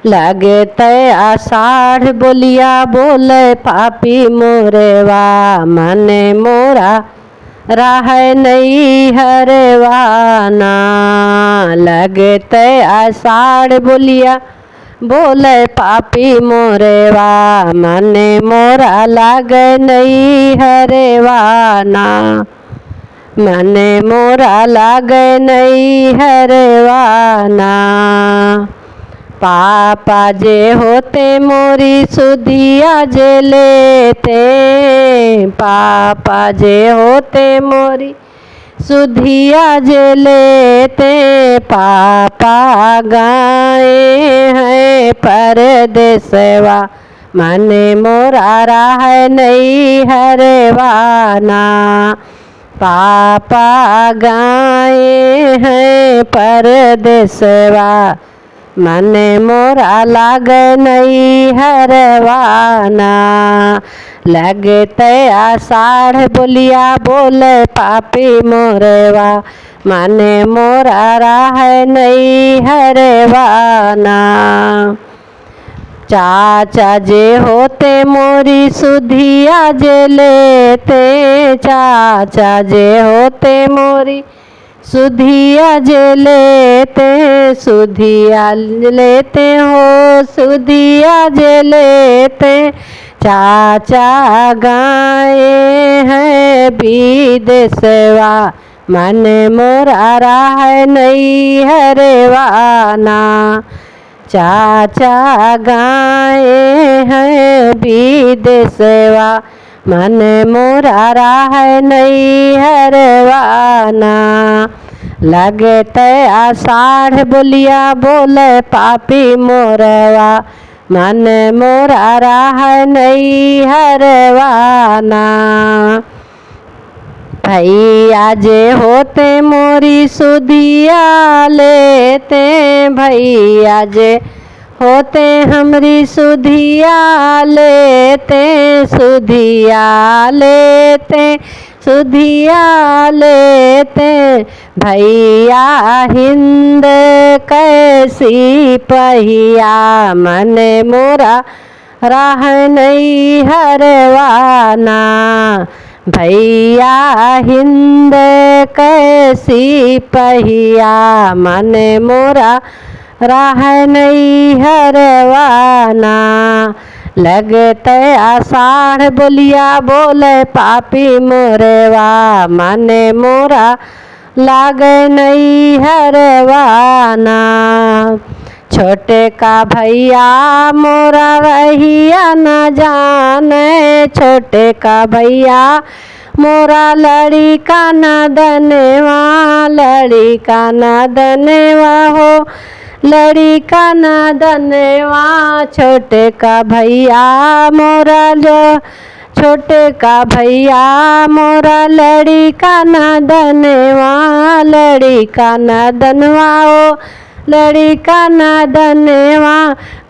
लगते आषाढ़ बोलिया बोले पापी मोरेवा मने मोरा राह नहीं हरवाना। लगते आषाढ़ बोलिया बोले पापी मोरेवा मने मोरा लागे नहीं हरवाना। मने मोरा लागे नहीं हरवाना। पापा जे होते मोरी सुधिया जे लेते। पापा जे होते मोरी सुधिया जे लेते। पापा गाए हैं परदेसवा मने मोरा राह नहीं हरवाना। पापा गाए हैं परदेसवा मने मोरा लागे नहीं हरवाना। लगते आषाढ़ बोलिया बोले पापी मोरेवा मने मोरा राह नहीं हरवाना। चाचा जे होते मोरी सुधिया जे लेते। चाचा जे होते मोरी सुधिया जे लेते। सुधिया लेते हो सुधिया जे लेते। चाचा गाए हैं विदेशवा मने मोरा राह नहीं हरवाना। चाचा गाए हैं विदेशवा मने मोरा राह नहीं हरवाना। लगते आषाढ़ बोलिया बोले पापी मोरवा मने मोरा राह नहीं हरवाना। भैया जे होते मोरी सुधिया लेते। भैया जे होते हमरी सुधिया लेते। सुधिया लेते सुधिया लेते। भैया हिंद कैसी पहिया मने मोरा राह नहीं हरवाना। भैया हिंद कैसी पहिया मने मोरा राह नहीं हरवाना। लगते आषाढ़ बोलिया बोले पापी मोरेवा मने मोरा लागे नहीं हरवाना। छोटे का भैया मोरा रहिया न जाने। छोटे का भैया मोरा लड़ी का न दनवा। लड़ी का न दनवा हो लड़ी का न दनवा। छोटे का भैया मोरा छोटे का भैया मोरा लड़ी का न दनवा। लड़ी का न दनवा ओ लड़ी का न दनवा।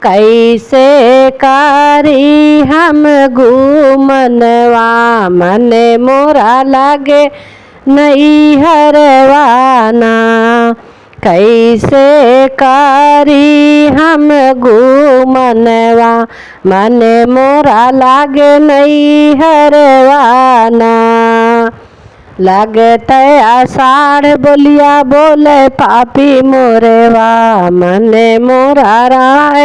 कैसे करी हम घूमनवा मने मोरा लागे नहीं हरवाना। कैसे करी हम घूमनवा मने मोरा लागे नहीं हरवाना। लगते आषाढ़ बोलिया बोले पापी मोरेवा मने मोरा राह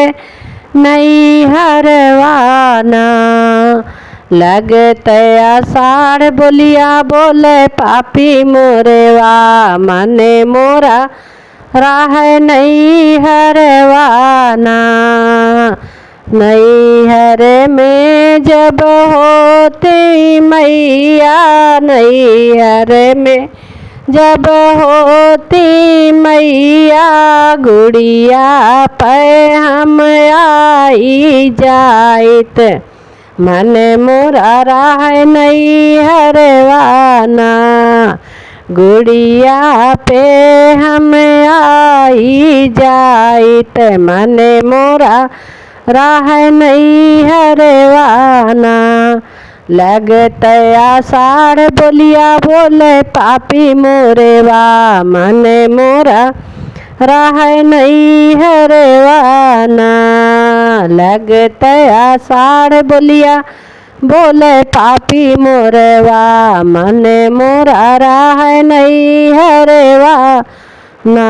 नहीं हरवाना। लगते आषाढ़ बोलिया बोले पापी मोरेवा मने मोरा राह नहीं हरवाना। नैहर में जब होती मैया। नैहर में जब होती मैया। गुड़िया पे हम आई जाइत मने मोरा राह नहीं हरवाना। गुड़िया पे हम आई जाइत मने मोरा राह नहीं हरवाना। लगते आषाढ़ बोलिया बोले पापी मोरेवा मने मोरा राह नहीं हरवाना। लगते आषाढ़ बोलिया बोले पापी मोरवा मन मोरा राह नहीं हरवा ना।